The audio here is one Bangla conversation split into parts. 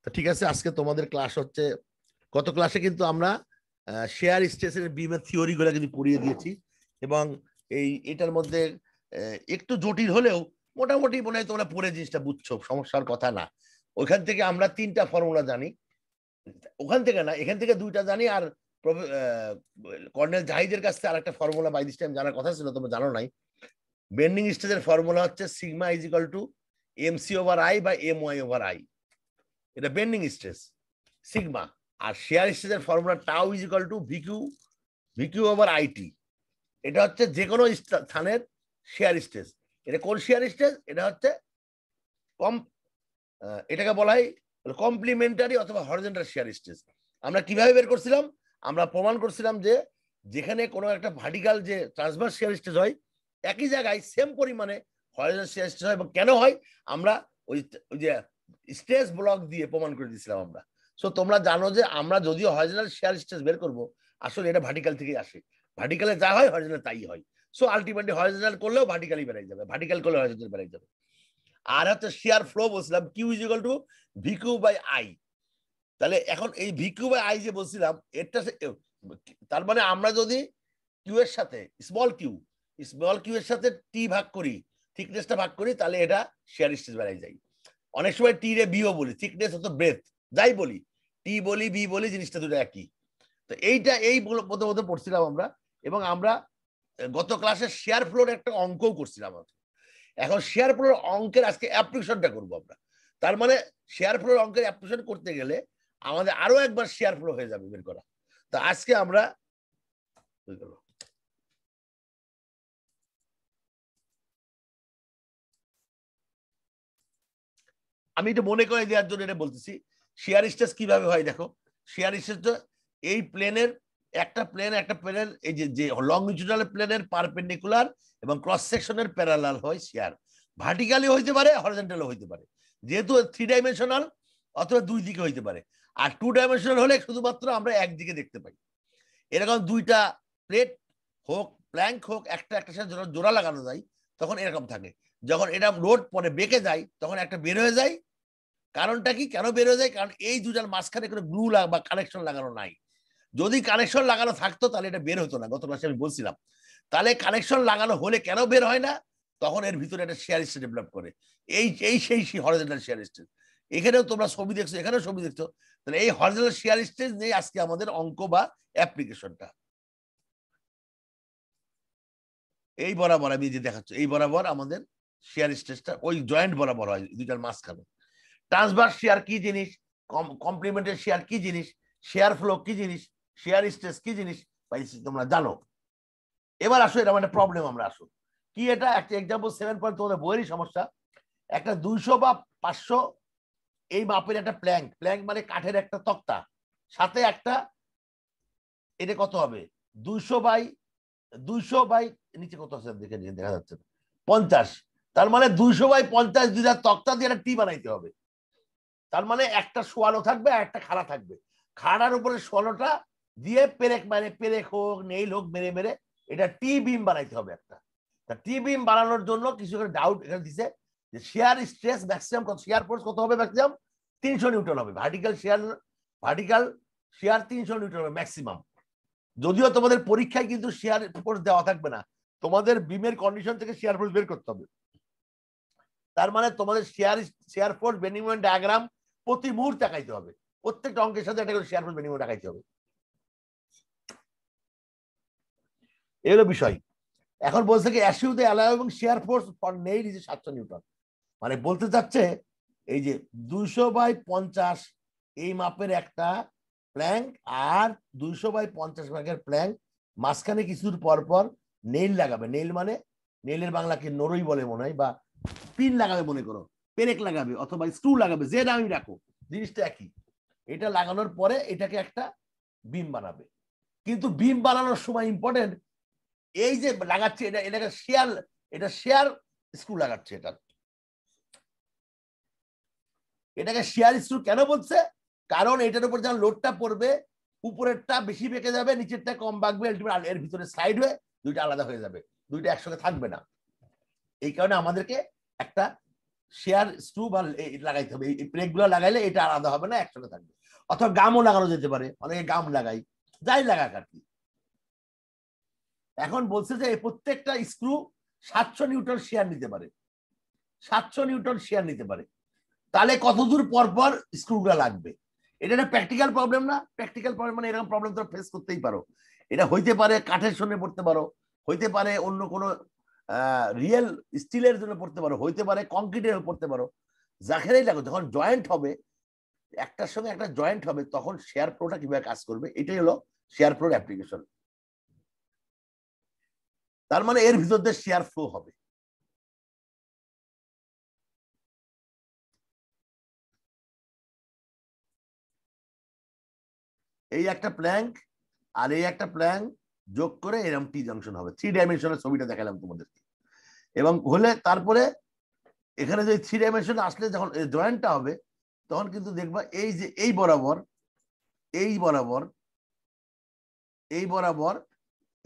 তো ঠিক আছে, আজকে তোমাদের ক্লাস হচ্ছে, গত ক্লাসে কিন্তু আমরা শেয়ার স্ট্রেসের বিমের থিওরিগুলো কিন্তু পড়িয়ে দিয়েছি, এবং এটার মধ্যে একটু জটিল হলেও মোটামুটি মনে হয় তোমরা পড়ে জিনিসটা বুঝছো, সমস্যার কথা না। ওইখান থেকে আমরা 3টা ফর্মুলা জানি, ওখান থেকে না, এখান থেকে 2টা জানি, আর কর্নেল জাহিদের কাছ থেকে আরেকটা ফর্মুলা বাই দিস টাইম জানার কথা ছিল, তোমরা জানো নাই। বেন্ডিং স্ট্রেসের ফর্মুলা হচ্ছে sigma is equal to MC over I বা এম ওয়াই ওভার আই, এটা বেন্ডিং স্ট্রেস সিগমা। আর শেয়ার স্ট্রেসের formula tau is equal to VQ over IT, এটা হচ্ছে যে কোনো স্থানের শেয়ার স্ট্রেস। এটা কোন শেয়ার স্ট্রেস? এটা হচ্ছে এটাকে বলা হয় কমপ্লিমেন্টারি অথবা হরিজন্টাল শেয়ার স্ট্রেস। আমরা কিভাবে বের করছিলাম? আমরা প্রমাণ করছিলাম যে যেখানে কোনো একটা ভার্টিক্যাল যে ট্রান্সভার্স শেয়ার স্ট্রেস হয়, একই জায়গায় সেম পরিমাণে হরিজন্টাল শেয়ার স্ট্রেস হয়। এবং কেন হয় আমরা ওই যে স্ট্রেস ব্লক দিয়ে প্রমাণ করে দিয়েছিলাম আমরা। সো তোমরা জানো যে আমরা যদিও হরিজন্টাল শেয়ার স্ট্রেস বের করব, আসলে এটা ভার্টিক্যাল থেকেই আসে। ভার্টিক্যালে যা হয় হরিজন্টাল তাই হয়। সো আলটিমেটলি হরিজন্টাল করলেও ভার্টিক্যালি বেড়ে যাবে, ভার্টিক্যাল করলেও হরিজন্টাল বেড়ে যাবে। আর হচ্ছে শেয়ার ফ্লো বলছিলাম q is equal to VQ by I. তাহলে এখন এই ভিকিউ বাই আই যে বলছিলাম, এটা তার মানে আমরা যদি কিউ এর সাথে স্মল কিউ এর সাথে টি ভাগ করি, থিকনেসটা ভাগ করি, তাহলে এটা শেয়ার স্ট্রেস বেড়ে যায়। অনেক সময় টি রে বিও বলি, থিকনেস হতো ব্রেথ, যাই বলি, টি বলি বি বলি, জিনিসটা দুটো একই। তো এই প্রথমত পড়ছিলাম আমরা, এবং আমরা গত ক্লাসে শেয়ার ফ্লোর একটা অঙ্কও করছিলাম। এখন শেয়ার ফ্লোর অঙ্কের আজকে অ্যাপ্লিকেশনটা করবো আমরা। তার মানে শেয়ার ফ্লোর অঙ্কের অ্যাপ্লিকেশন করতে গেলে আমাদের আরো একবার শেয়ার ফ্লো হয়ে যাবে বের করা। তো আজকে আমরা আমি এটা মনে করে দেওয়ার জন্য এটা বলতেছি, শেয়ার স্ট্রেস কিভাবে হয় দেখো। শেয়ার স্ট্রেস এই প্লেনের একটা প্লেনের এই যে লংজিটিউডাল প্লেনের পারপেন্ডিকুলার এবং ক্রস সেকশনের প্যারালাল হয় শেয়ার। ভার্টিক্যালি হইতে পারে, হরিজন্টালও হইতে পারে, যেহেতু 3 ডাইমেনশনাল, অথবা 2 দিকে হইতে পারে। আর 2 ডাইমেনশনাল হলে শুধুমাত্র আমরা একদিকে দেখতে পাই। এরকম 2টা প্লেট হোক, প্ল্যাঙ্ক হোক, একটা সাথে জোড়া লাগানো যায়, তখন এরকম থাকে। যখন এটা রোড পরে বেঁকে যায়, তখন একটা বের হয়ে যায়। কারণটা কি, কেন বের হয়ে যায়? কারণ এই দুটার মাঝখানে কোনো গ্লু বা কানেকশন লাগানো নাই। যদি কানেকশন লাগানো থাকতো তাহলে এটা বের হতো না, গত ক্লাসে আমি বলছিলাম। তাহলে কানেকশন লাগানো হলে কেন বের হয় না? তখন এর ভিতরে একটা শেয়ার স্ট্রেস ডেভেলপ করে, সেই হরিজন্টাল শেয়ার স্ট্রেস। এখানেও তোমরা ছবি দেখছো, এখানেও ছবি দেখছো। তাহলে এই হরিজন্টাল শেয়ার স্ট্রেস নিয়ে আজকে আমাদের অঙ্ক বা অ্যাপ্লিকেশনটা। এই বরাবর আমি যে দেখাচ্ছি, এই বরাবর আমাদের শেয়ার স্ট্রেসটা ওই জয়েন্ট বরাবর হয় দুইটার মাঝখানে। ট্রান্সভার্স শেয়ার কি জিনিস, কমপ্লিমেন্টারি শেয়ার কি জিনিস, শেয়ার ফ্লো কি জিনিস, শেয়ার স্ট্রেস কি জিনিস, তোমরা জানো। এবার আসো, এরকম একটা প্রবলেম আমরা আসো কি, এটা একটা এক্সাম্পল 7 পয়েন্ট, তোমাদের বইয়েরই সমস্যা। একটা 200 বা 500 এই মাপের একটা প্ল্যাঙ্ক মানে কাঠের একটা তক্তা, সাথে একটা, এটা কত হবে 200 বাই নিচে কত আছে দেখে দেখা যাচ্ছে 50। তার মানে 200 বাই 50 দুইটা তক্তা দিয়ে একটা টি বানাইতে হবে। তার মানে একটা শোয়ানো থাকবে আর একটা খাড়া থাকবে। খাড়ার উপরে শোয়ানোটা দিয়ে পেরেক হোক নেইল হোক মেরে মেরে এটা টি বিম বানাইতে হবে একটা। টি বিম বানানোর জন্য কিছু ডাউট এখানে দিছে যে শেয়ার স্ট্রেস ম্যাক্সিমাম কত, শেয়ার ফোর্স কত হবে ম্যাক্সিমাম? 300 নিউটন হবে। ভার্টিক্যাল শেয়ার 300 নিউটন হবে ম্যাক্সিমাম। যদিও তোমাদের পরীক্ষায় কিন্তু শেয়ার ফোর্স দেওয়া থাকবে না, তোমাদের বিমের কন্ডিশন থেকে শেয়ার ফোর্স বের করতে হবে। তার মানে তোমাদের share force bending moment diagram প্রতি মুহূর্তে দেখাইতে হবে, প্রত্যেকটা অঙ্কের সাথে একটা করে শেয়ার ফোর্স বেন্ডিং মোমেন্ট দেখাইতে হবে। এই হলো বিষয়। এখন বলছে কি assume the allowable shear force for nail is 700 newton. মানে বলতে চাচ্ছে এই যে 200 বাই 50 এই মাপের একটা প্ল্যাঙ্ক আর 200 বাই 50 ভাগের প্ল্যাঙ্ক, মাঝখানে কিছুর পর পর নেইল লাগাবে। নেইল মানে নেইলের বাংলাকে নরই বলে মনে হয়, বা পিন লাগাবে মনে করো, পেরেক লাগাবে অথবা স্ক্রু লাগাবে, যে নামই রাখো, জিনিসটা একই। এটা লাগানোর পরে এটাকে একটা বিম বানাবে। কিন্তু বিম বানানোর সময় ইম্পর্টেন্ট, এই যে লাগাচ্ছে এটাকে শেয়ার স্ক্রু লাগাচ্ছে। এটাকে শেয়ার স্ক্রু কেন বলছে? কারণ এটার উপর যখন লোডটা পড়বে, উপরেরটা বেশি বেঁকে যাবে, নিচেরটা কম বাঁকবে, এর ভিতরে স্লাইড হয়ে দুইটা আলাদা হয়ে যাবে, দুইটা একসঙ্গে থাকবে না। এই কারণে আমাদেরকে একটা শেয়ার স্ক্রু বা লাগাইতে হবে, এই প্লেটগুলো লাগাইলে এটা আলাদা হবে না, একসাথে থাকবে। অথবা গামও লাগানো যেতে পারে, অনেকে গাম লাগাই, যাই লাগাক আর কি। এখন বলছে যে এই প্রত্যেকটা স্ক্রু 700 নিউটন শেয়ার নিতে পারে, 700 নিউটন শেয়ার নিতে পারে। তাহলে কতদূর পর পর স্ক্রুগুলো লাগবে? এটা একটা প্র্যাকটিক্যাল প্রবলেম না? প্র্যাকটিক্যাল প্রবলেম মানে এরকম প্রবলেম তো ফেস করতেই পারো। এটা হইতে পারে কাঠের সঙ্গে পড়তে পারো, হইতে পারে অন্য কোনো রিয়েল স্টিলের জন্য পড়তে পারো, হইতে পারে কংক্রিটের পড়তে পারো, যাকেই লাগো। যখন জয়েন্ট হবে, একটার সঙ্গে একটা জয়েন্ট হবে, তখন শেয়ার ফ্লোটা কিভাবে কাজ করবে, এটাই হলো শেয়ার ফ্লোর অ্যাপ্লিকেশন। তার মানে এর ভিতর দিয়ে শেয়ার ফ্লো হবে। এই একটা প্ল্যাঙ্ক আর এই একটা প্ল্যাঙ্ক যোগ করে এরকম টি জাংশন হবে। 3 ডাইমেনশনের ছবিটা দেখালাম তোমাদেরকে। এবং হলে তারপরে এখানে যে 3 ডাইমেনশন আসলে যখন জয়েন্টটা হবে, তখন কিন্তু দেখবা এই যে এই বরাবর এই বরাবর এই বরাবর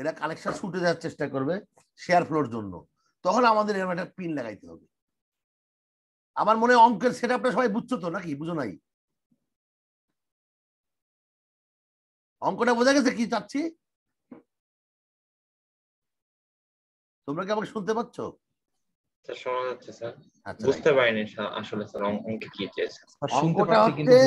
এরা কানেকশন ছুটে যাওয়ার চেষ্টা করবে শেয়ার ফ্লোর জন্য। তখন আমাদের এরকম একটা পিন লাগাইতে হবে। আমার মনে হয় অঙ্কের সেটআপটা সবাই বুঝছো তো, নাকি বুঝো নাই? অঙ্কটা বোঝা গেছে কি চাচ্ছি? তোমরা কি আমাকে শুনতে পাচ্ছ? শোনা যাচ্ছে স্যার, আচ্ছা, বুঝতে পারিনি আসলে স্যার অঙ্কে কি চেয়েছে। অঙ্কটা হচ্ছে,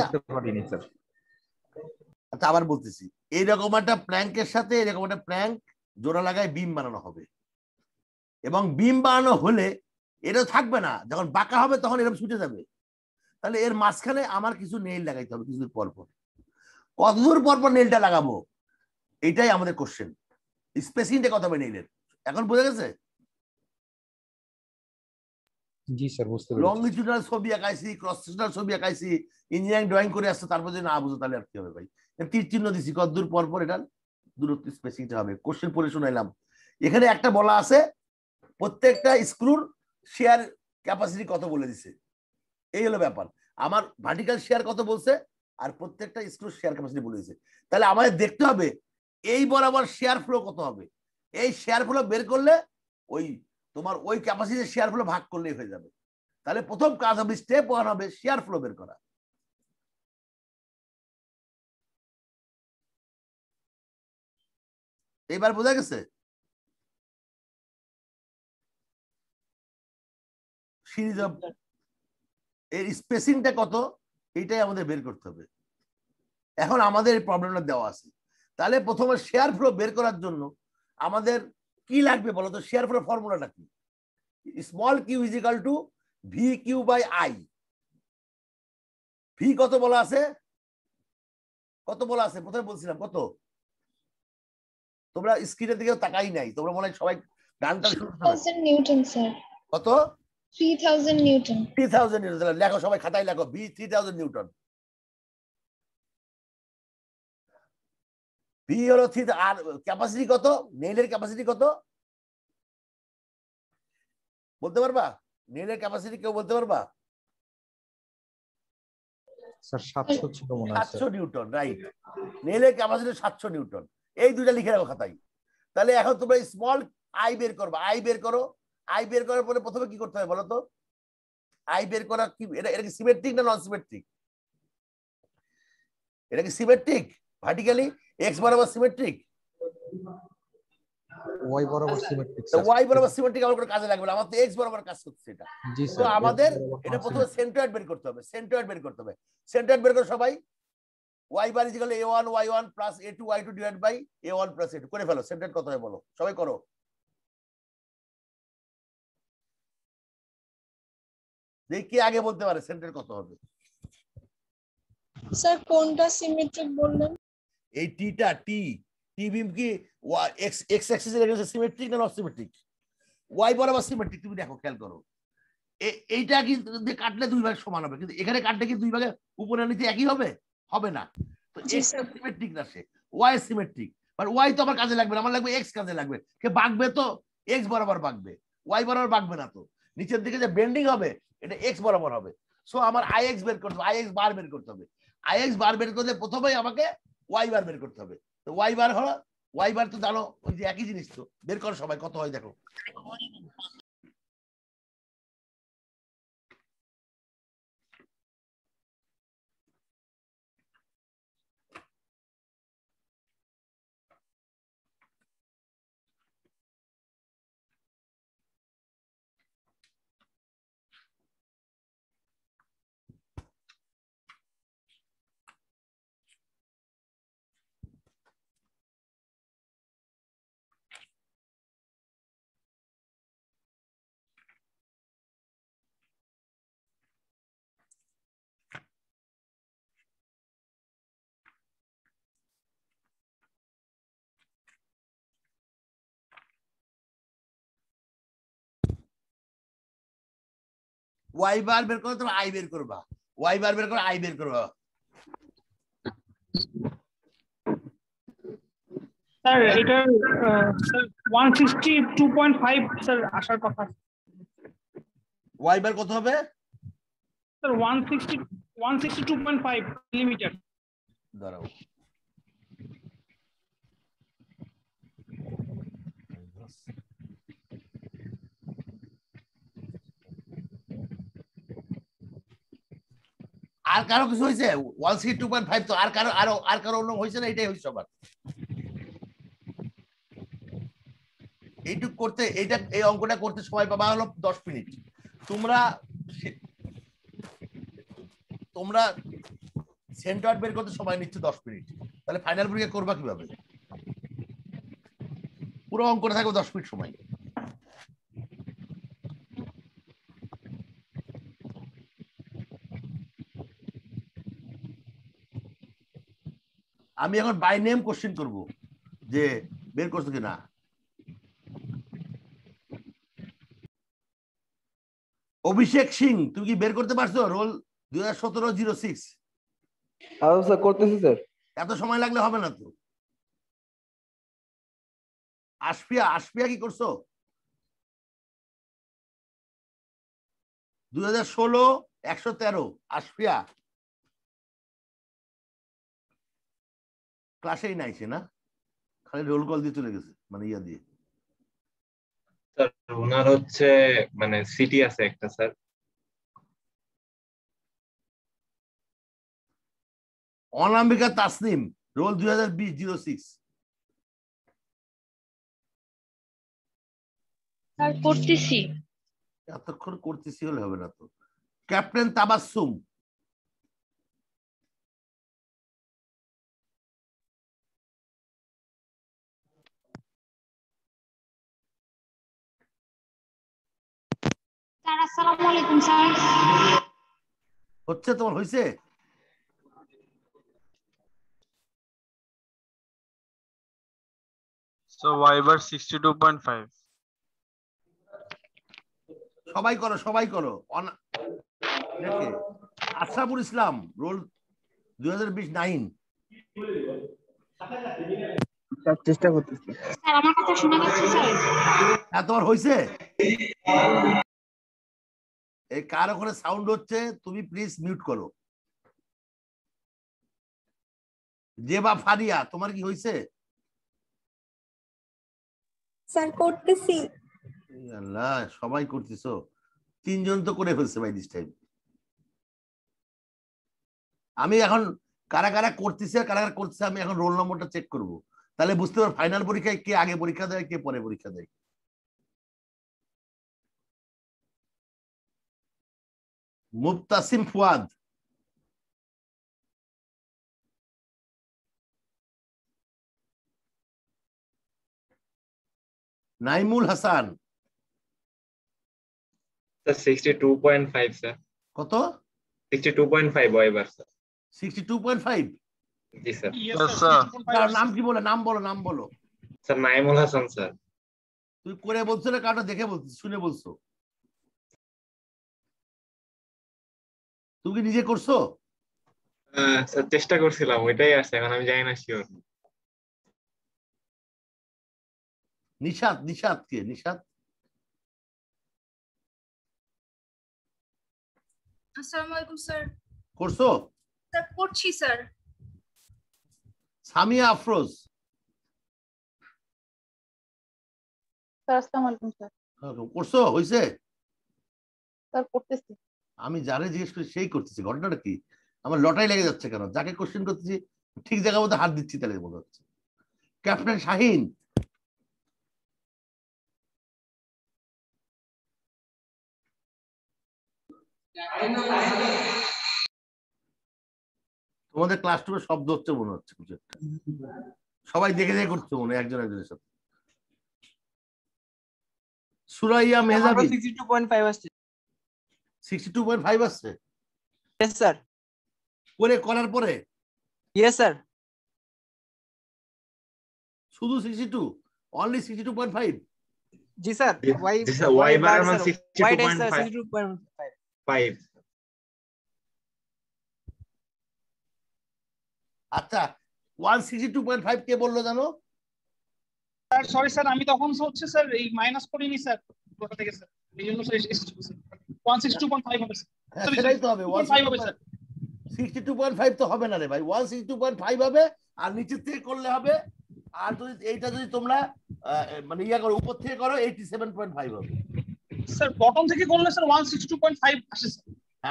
আচ্ছা আবার বলতেছি, এইরকম একটা প্ল্যাঙ্কের সাথে এরকম একটা প্ল্যাঙ্ক জোড়া লাগায় বিম বানানো হবে। এবং বিম বানানো হলে এটা থাকবে না, যখন বাঁকা হবে তখন এরকম ছুটে যাবে। তাহলে এর মাঝখানে আমার কিছু নেইল লাগাইতে হবে কিছুদূর পর পর। কতদূর পর পর নেইলটা লাগাবো, এটাই আমাদের কোশ্চেন। স্পেসিংটা কত হবে নেইলের, এখন বোঝা গেছে? জি স্যার, বুঝতে পেরেছি। লংজিটিউডাল ছবি আঁকাইছি, ক্রস সেকশনাল ছবি আঁকাইছি, ইঞ্জিনিয়ারিং ড্রয়িং করে আসছে, তারপর যদি না বুঝো তাহলে আর কি হবে ভাই? তীর চিহ্ন দিছি, কতদূর পর পর এটার দূরত্ব স্পেসিংটা হবে। কোশ্চেন পড়ে শুনাইলাম। এখানে একটা বলা আছে প্রত্যেকটা স্ক্রুর শেয়ার ক্যাপাসিটি কত বলে দিছে। এই হলো ব্যাপার। আমার ভার্টিক্যাল শেয়ার কত বলছে, আর প্রত্যেকটা স্ক্রুর শেয়ার ক্যাপাসিটি বলে দিছে। তাহলে আমাদের দেখতে হবে এই বরাবর শেয়ার ফ্লো কত হবে। এই শেয়ার ফ্লো বের করলে ওই তোমার ওই ক্যাপাসিটি শেয়ার ফ্লো ভাগ করলেই হয়ে যাবে। তাহলে প্রথম কাজ হবে, স্টেপ 1 হবে শেয়ার ফ্লো বের করা। এবার বোঝা গেছে? সিরিজ অফ এর স্পেসিংটা কত, এইটাই আমাদের বের করতে হবে। এখন আমাদের এই প্রবলেমটা দেওয়া আছে। তাহলে প্রথমে শেয়ার ফ্লো বের করার জন্য আমাদের কি লাগবে বলতো? শেয়ার ফ্লো ফর্মুলাটা কি? Small Q is equal to V Q by I. ভি কত বলা আছে? কত বলা আছে প্রথমে বলছিলাম কত? তোমরা স্ক্রিনের দিকে তাকাই নাই, তোমরা মনে হয় সবাই গানটা শুনছো না। 3000 নিউটন স্যার। কত? 3000 নিউটন। 3000 নিউটন। লেখো সবাই খাতায় লেখো, ভি 3000 নিউটন। ভি হলো থিটা। আর ক্যাপাসিটি কত? নেইলের ক্যাপাসিটি কত বলতে পারবা? নেইলের ক্যাপাসিটি কেউ বলতে পারবা? স্যার 700 ছিল মনে হয়। 700 নিউটন, রাইট। নেইলের ক্যাপাসিটি 700 নিউটন। এই দুইটা লিখে রাখো খাতায়। তাহলে এখন তোমরা স্মল আই বের করবা। আই বের করো। আই বের করার পরে প্রথমে কি করতে হবে বলো তো? আই বের করা কি, এটা কি সিমেট্রিক না নন সিমেট্রিক? এটা কি সিমেট্রিক ভার্টিক্যালি? এক্স বরাবর সিমেট্রিক, ওয়াই বরাবর সিমেট্রিক স্যার। ওয়াই বরাবর সিমেট্রিক আমার কোনো কাজে লাগবে না, আমার তো এক্স বরাবর কাজ করছে এটা। জি তো স্যার, আমাদের এটা প্রথমে সেন্ট্রয়েড বের করতে হবে। সেন্ট্রয়েড বের করতে হবে। সেন্ট্রয়েড বের করে সবাই y bar is equal a1 y1 plus a2 y2 divide by a1 plus a2 করে ফেলো। সেন্ট্রয়েড কত হয় বলো, সবাই করো। দেখি কে আগে বলতে পারে সেন্ট্রয়েড কত হবে। স্যার কোনটা সিমেট্রিক বললেন? এই টিটা টি টি বিম কি এক্স এক্স অ্যাক্সিস এর এগেইনস্ট সিমেট্রিক না নন সিমেট্রিক? ওয়াই বরাবর সিমেট্রিক, তুমি দেখো খেয়াল করো। এইটা কি কাটলে দুই ভাগ সমান হবে, কিন্তু এখানে কাটলে কি দুই ভাগে উপরে নিচে একই হবে? হবে না। তো এক্স সিমেট্রিক না, সে ওয়াই সিমেট্রিক। বাট ওয়াই তো আমার কাজে লাগবে না, আমার লাগবে এক্স কাজে লাগবে। কে বাঁকবে তো এক্স বরাবর বাঁকবে, ওয়াই বরাবর বাঁকবে না। তো নিচের দিকে যে বেন্ডিং হবে এটা এক্স বরাবর হবে। সো আমার আই এক্স বের করতে হবে, আই এক্স বার বের করতে হবে। আই এক্স বার বের করতে প্রথমেই আমাকে ওয়াই বার বের করতে হবে। তো ওয়াই বার হলো, ওয়াই বার তো জানো ওই যে একই জিনিস। তো বের করো সবাই কত হয় দেখো। ওয়াই বার বের করো, তুমি আই বের করবা। ওয়াই বার বের করো, আই বের করবা। স্যার এটা স্যার 162.5 স্যার আসার কথা। ওয়াই বার কত হবে? Sir 162.5 millimetre. দাঁড়াও, আর কারো কিছু হয়েছে? 162.5 তো আর কারো অন্য হয়েছে না? এটাই হয়েছে সবার। এইটুক করতে, এই অঙ্কটা করতে সময় পাবা হলো 10 মিনিট। তোমরা সেন্টার বের করতে সময় নিচ্ছে 10 মিনিট, তাহলে ফাইনাল পরীক্ষা করবা কিভাবে? পুরো অঙ্কটা থাকবে 10 মিনিট সময়। আমি এখন বাই নেম কোশ্চেন করব যে বের করছো কিনা। অভিষেক সিং, তুমি কি বের করতে পারছো? রোল 2017-06। স্যার করতেছি স্যার। এত সময় লাগলে হবে না তো। আশফিয়া কি করছো? 2016-113 আশফিয়া ক্লাসেই নাইছে না, খালি রোল কল দিয়ে চলে গেছে, মানে ইয়া দিয়ে। স্যার ওনার হচ্ছে মানে সিটি আছে একটা স্যার। অনামিকা তাসনিম, রোল 2020-06। স্যার করতেছি। এতক্ষণ করতেছি হলে হবে না তো। ক্যাপ্টেন তাবাসসুম, স্যার আসসালামু আলাইকুম স্যার। হচ্ছে? তোমার হয়েছে? So Viber 62.5. সবাই করো। আশরাফুল ইসলাম, রোল 2020-9। চেষ্টা করতেছি স্যার আমার কথা শোনা যাচ্ছে স্যার? হ্যাঁ, তোমার হয়েছে? এই কার ওখানে সাউন্ড হচ্ছে, তুমি প্লিজ মিউট করো। জেবা ফারিয়া, তোমার কি হয়েছে? স্যার করতেছি। আল্লাহ, সবাই করতেছো। 3 জন তো করে ফেলছে বাই দিস টাইম। আমি এখন কারা কারা করতেছে আর কারা কারা করতেছে, আমি এখন রোল নম্বরটা চেক করব, তাহলে বুঝতে পারবো ফাইনাল পরীক্ষায় কে আগে পরীক্ষা দেয় কে পরে পরীক্ষা দেয়। Mubtasim Fuad, Naimul Hasan, sir 62.5 sir. কত? 62.5 ওয়াইবার স্যার। 62.5? জি স্যার। Yes sir. তার নাম কি বলে? নাম বলো। Sir Naimul Hasan sir. তুই করে বলছো না কাটা দেখে বলছিস, শুনে বলছো? তুমি কি নিজে করছো? স্যার চেষ্টা করছিলাম, ওইটাই আছে, এখন আমি জানি না শিওর। নিশাত কে? নিশাত আসসালামু আলাইকুম স্যার। করছো? স্যার করছি স্যার। সামিয়া আফরোজ, স্যার আসসালামু আলাইকুম স্যার। করছো? হয়েছে? স্যার করতেছি। আমি যারে জিজ্ঞেস করি সেই করতেছি, ঘটনাটা কি? আমার লটাই লেগে যাচ্ছে কেন? যাকে কোশ্চেন করতেছি ঠিক জায়গার মধ্যে হাত দিচ্ছি, তাহলে মনে হচ্ছে। ক্যাপ্টেন শাহিন, তোমাদের ক্লাসরুমে শব্দ হচ্ছে মনে হচ্ছে কিছু একটা, সবাই দেখে দেখে করছে মনে হয় একজনের সাথে। সুরাইয়া মেহজাবি 62.5 আসছে 62.5 আসছে। Yes sir. করার পরে यस স্যার। শুধু 62, অনলি 62.5? জি স্যার। জি স্যার, ওয়াইবার আমার 62.5 5. আচ্ছা 162.5 কে বললো জানো? স্যার সরি স্যার আমি তখন হচ্ছে স্যার এই মাইনাস করিনি স্যার কোথা থেকে স্যার এই জন্য স্যার 162.5 হবে স্যার। হ্যাঁ সেটাই তো হবে 1.5 হবে স্যার। 62.5 তো হবে না রে ভাই, 162.5 হবে আর নিচের থেকে করলে হবে। আর যদি এইটা যদি তোমরা মানে ইয়া করো উপর থেকে করো 87.5 হবে। স্যার বটম থেকে করলে স্যার 162.5 আসে স্যার।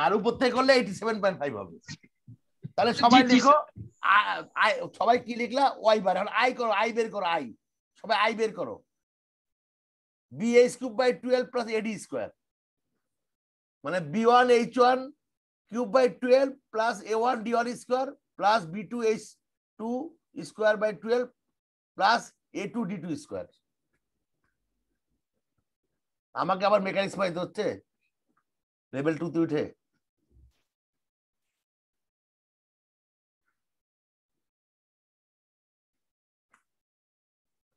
আর উপর থেকে করলে 87.5 হবে। তাহলে সবাই লিখো সবাই কি লিখলা? Y bar. এখন আই করো, আই বের করো, আই সবাই আই বের করো। b(a)³ + 12 ad স্কয়ার মানে b1h1³ + 12 + a1 d1 square + b2h2² / 12 + a2 d2 square. আমাকে আবার মেকানিক্স পাইতে হচ্ছে লেভেল 2 তে উঠে।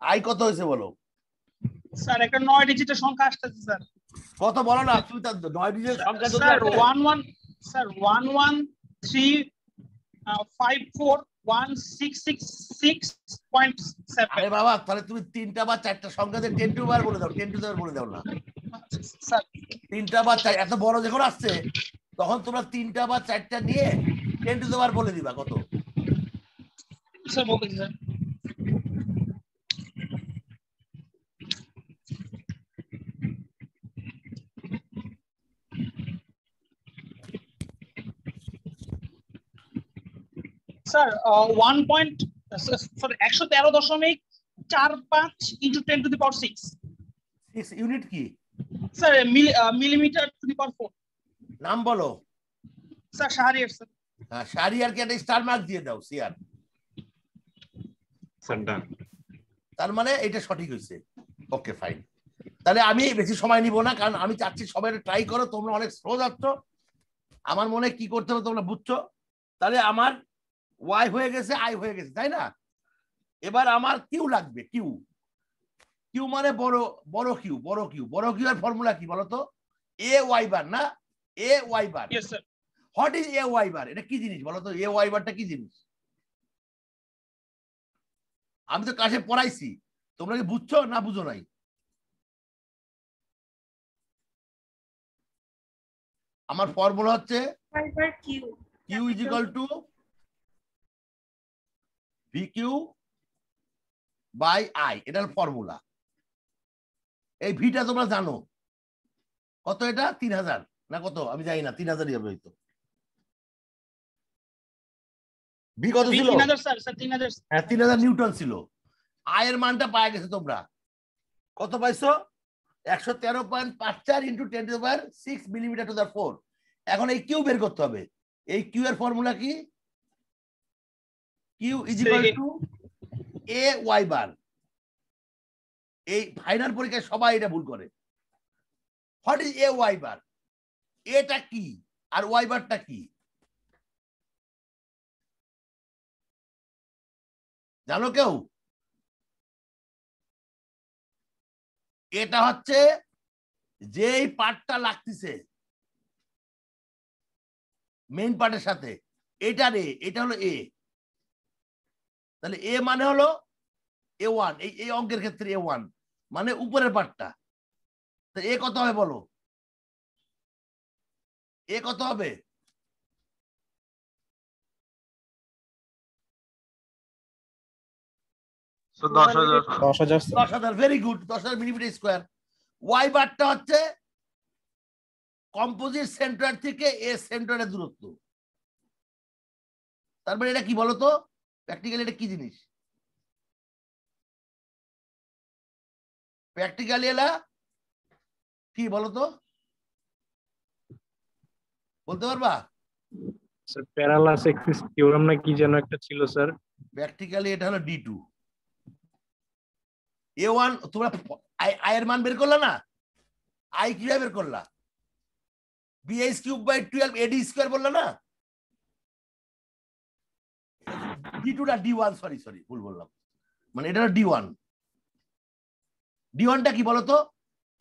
আই কত হয়েছে বলো? স্যার একটা 9 ডিজিটের সংখ্যা আসছে স্যার। কত বলো না তুমি? তার 9 ডিজিটের সংখ্যা যদি স্যার আসে 11 স্যার 113541666.7। আরে বাবা তাহলে তুমি 3টা বা 4টা সংখ্যাতে 10 টু বার বলে দাও, 10 টু বার বলে দাও না। স্যার 3টা বা 4 এত বড় যখন আসছে তখন তোমরা 3টা বা 4টা নিয়ে 10 টু বার বলে দিবা কত। স্যার বলতেছি sir. Sir 113.45 into 10 to the power 6 unit কি? স্যার মিলিমিটার টু দি পাওয়ার 4। নাম বলো। Sir Shahriar sir. হ্যাঁ শাহরিয়ারকে একটা স্টার মার্ক দিয়ে দাও সিআর। স্যার ডান। তার মানে এটা সঠিক হয়েছে। Okay fine. তাহলে আমি বেশি সময় নিব না, কারণ আমি চাচ্ছি সবাই ট্রাই করো। তোমরা অনেক স্লো যাচ্ছ, আমার মনে কি করতে হবে তোমরা বুঝছো। তাহলে আমার ওয়াই হয়ে গেছে, আই হয়ে গেছে, তাই না? এবার আমার কিউ লাগবে। কিউ কিউ মানে বড় বড় কিউ। বড় কিউ, বড় কিউ এর ফর্মুলা কি বলো তো? এ ওয়াই বার না? A Y bar. Yes sir. What is A Y bar? এটা কি জিনিস বলো তো? এ ওয়াই বারটা কি জিনিস? আমি তো কাছে পড়াইছি, তোমরা কি বুঝছো না বুঝো নাই? আমার ফর্মুলা হচ্ছে Q is equal to V Q by I. এটা ফর্মুলা। এই ভিটা তোমরা জানো কত? এটা 3000 না কত আমি জানি না, 3000ই হবে হয়তো। ভি কত ছিল? 3000 স্যার। স্যার 3000। হ্যাঁ 3000 নিউটন ছিল। আই এর মানটা পাওয়া গেছে তোমরা। কত পাইছো? 113.54 × 10⁶ মিলিমিটার টু দা 4। এখন এই কিউ বের করতে হবে। এই কিউ এর ফর্মুলা কি? Q is equal to A Y bar. এই ফাইনাল পরীক্ষায় সবাই এটা ভুল করে। What is A Y bar? এটা কি আর ওয়াই বারটা কি জানো কেউ? এটা হচ্ছে যেই পার্টটা লাগতেছে মেইন পার্টের সাথে, এটা রে, এটা হলো এ। তাহলে এ মানে হলো a1। এই অঙ্কের ক্ষেত্রে a1 মানে উপরের পার্টটা। তো এ কত হবে বলো? এ কত হবে? So 10,000. 10,000 sir. 10,000। Very good. 10,000 millimetre square. Y বারটা হচ্ছে কম্পোজিট সেন্টার থেকে এ সেন্টারের দূরত্ব। তারপরে এটা কি বলতো? প্র্যাকটিক্যালি এটা কি জিনিস? প্র্যাকটিক্যালি এলা কি বলতো? বলতে পারবা? স্যার প্যারালাস এক্সিস থিওরাম না কি যেন একটা ছিল স্যার। প্র্যাকটিক্যালি এটা হলো D2। A1 তোমরা আই এর মান বের করলা না? আই কিভাবে বের করলা? bh³ / 12 ad স্কয়ার বললা না? D2 টা D1, সরি ভুল বললাম। মানে এটা হলো D1। D1টা কি বলতো?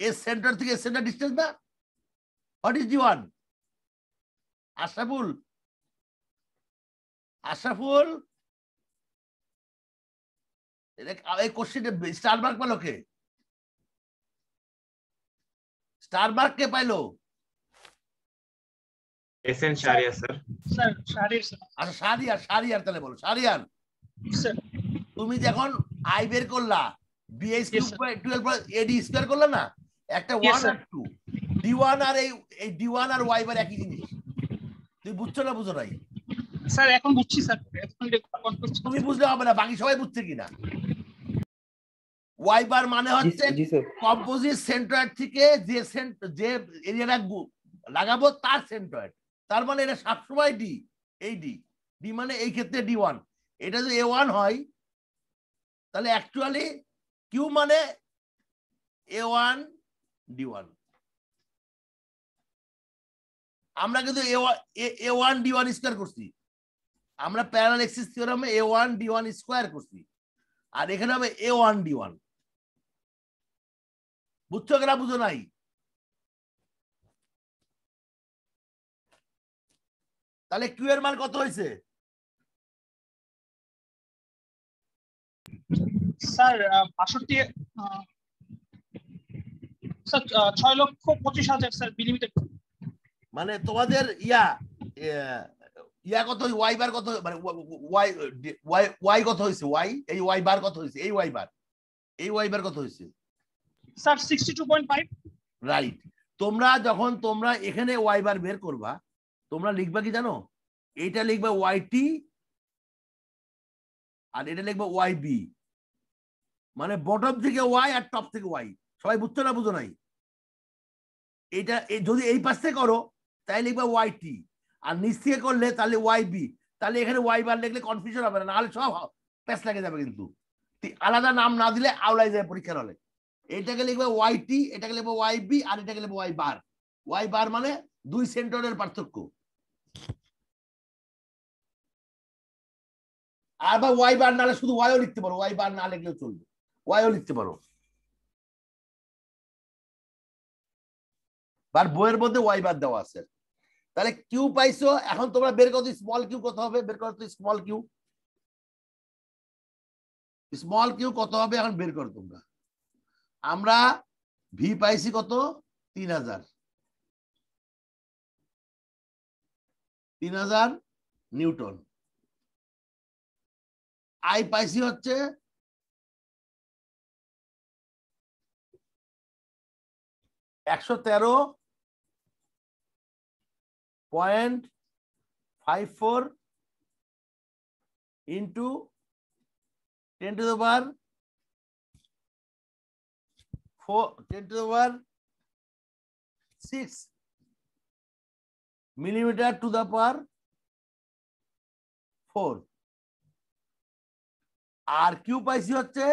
এ সেন্টার থেকে সেন্টার ডিসটেন্স না? What is D1? Ashraful Ashraful এই কোশ্চেনে স্টার মার্ক পেলো কে? স্টার মার্ক কে পাইলো? SN Shahriar sir. Sir Shahriar sir. আচ্ছা শাহরিয়ার তাহলে বলো শাহরিয়ার স্যার তুমি যখন আই বের করলা BS cube by 12 AD square করলা না, একটা 1 আর 2 ডি1 আর এই ডি1 আর ওয়াই বার একই জিনিস। তুই বুঝছো না বুঝো নাই? স্যার এখন বুঝছি স্যার, এখন কনফিউজ। তুমি বুঝলে হবে না, বাকি সবাই বুঝছে কিনা? ওয়াই বার মানে হচ্ছে কম্পোজিট সেন্ট্রয়েড থেকে যে এরিয়াটা লাগাবো তার সেন্ট্রয়েড, তার মানে এটা সবসময় ডি। এই ডি মানে এই ক্ষেত্রে ডি1। এটা যদি এ1 হয় তাহলে অ্যাকচুয়ালি কিউ মানে এ1 ডি1। আমরা কিন্তু এ1 ডি1 স্কয়ার করছি, আমরা প্যারালাল এক্সিস থিওরামে এ1 ডি1 স্কয়ার করছি, আর এখানে হবে এ1 ডি1। বুঝছো কিনা বুঝো নাই? তাহলে কিউ এর মান কত হয়েছে? Sir 62 sir 6,25,000 sir millimetre. মানে তোমাদের ইয়া কত, ওয়াই বার কত, মানে ওয়াই কত হয়েছে? ওয়াই এই ওয়াই বার কত হয়েছে? এই ওয়াই বার কত হয়েছে? স্যার 62.5। রাইট। তোমরা যখন তোমরা এখানে ওয়াই বার বের করবা, তোমরা লিখবা কি জানো? এইটা লিখবা ওয়াই টি আর এটা লিখবা ওয়াই বি, মানে বটম থেকে ওয়াই আর টপ থেকে ওয়াই। সবাই বুঝছো না বুঝো নাই? এটা যদি এই পাশ থেকে করো তাই লিখবা ওয়াই টি, আর নিচ থেকে করলে তাহলে ওয়াই বি। তাহলে এখানে ওয়াই বার লিখলে কনফিউশন হবে না, নাহলে সব প্যাচ লেগে যাবে। কিন্তু আলাদা নাম না দিলে আওলাই যায় পরীক্ষার হলে। এটাকে লিখবে ওয়াই টি, এটাকে লিখবে ওয়াই বি, আর এটাকে লিখবে ওয়াই বার। ওয়াই বার মানে দুই সেন্টারের পার্থক্য। আর বা ওয়াই বার নালে শুধু ওয়াইও লিখতে পারো, ওয়াই বার না লিখলেও চলবে, ওয়াইও লিখতে পারো। বার বইয়ের মধ্যে ওয়াই বার দেওয়া আছে। তাহলে কিউ পাইছো, এখন তোমরা বের করো স্মল কিউ কত হবে। বের করো তো স্মল কিউ কত হবে, এখন বের করো তোমরা। আমরা ভি পাইছি কত? 3000 নিউটন। আই পাইছি হচ্ছে 113.54 into 10 to the power 6 millimeter to the power 4। আর কিউ পাইছি হচ্ছে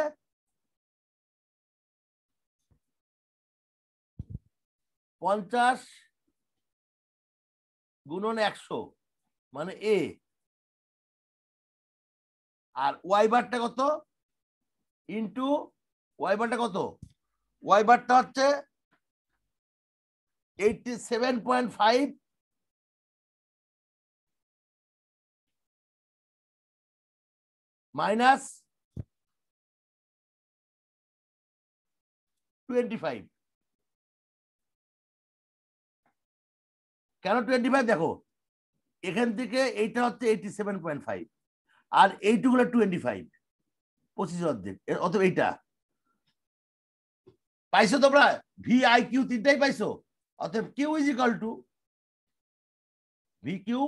50 গুণন 100 মানে এ। আর ওয়াই বারটা কত? ইন্টু ওয়াই বারটা কত? ওয়াই বারটা হচ্ছে 87.5 মাইনাস 25। কেন 25? দেখো এখান থেকে এইটা হচ্ছে 87.5 আর এইটুকুলো 25, 25 অর্ধেক, অথবা এইটা পাইছো তোমরা। ভি আই কিউ তিনটাই পাইছো, অতএব Q is equal to V Q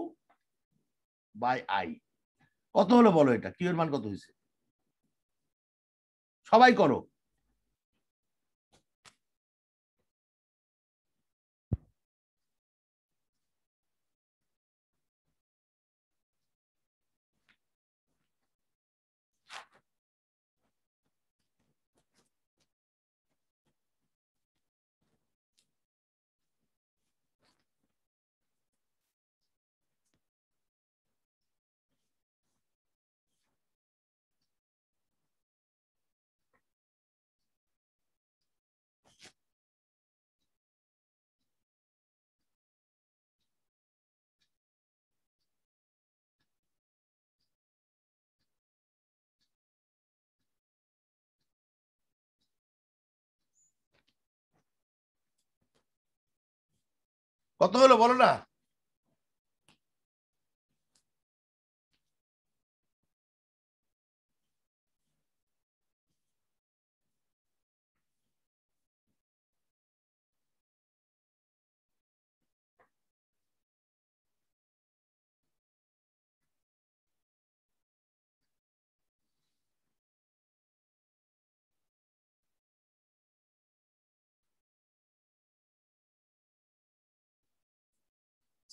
by I. কত হলো বলো? এটা কিউ এর মান কত হয়েছে? সবাই করো। কত হলো বলো না?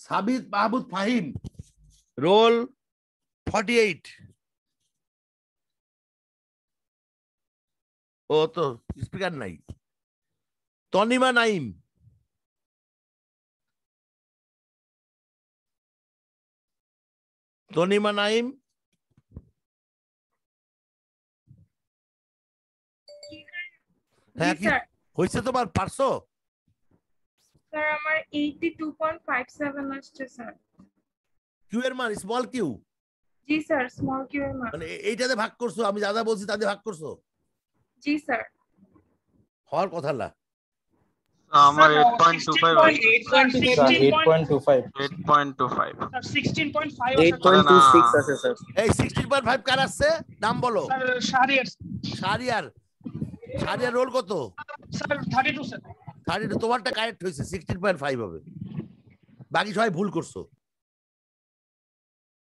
সাবিত মাহমুদ ফাহিম, রোল 48। ও তো স্পিকার নাই। তনিমা নাইম, তনিমা নাইম, হ্যাঁ কি হয়েছে তোমার? পারছো? স্যার আমার 82.57 আসছে স্যার। কিউ এর মান স্মল কিউ? জি স্যার, স্মল কিউ এর মান। মানে এইটাতে ভাগ করছো, আমি যা যা বলছি তাতে ভাগ করছো? জি স্যার। হওয়ার কথা না। আমার 8.25 আছে। 8.25 8.25 স্যার 16.5 8.26 আছে স্যার। এই 16.5 কার আসছে? নাম বলো। স্যার শাহরিয়ার। শাহরিয়ার, শাহরিয়ার রোল কত? Sir 32 sir. 32। তোমারটা কারেক্ট হয়েছে, 16.5 হবে। বাকি সবাই ভুল করছো।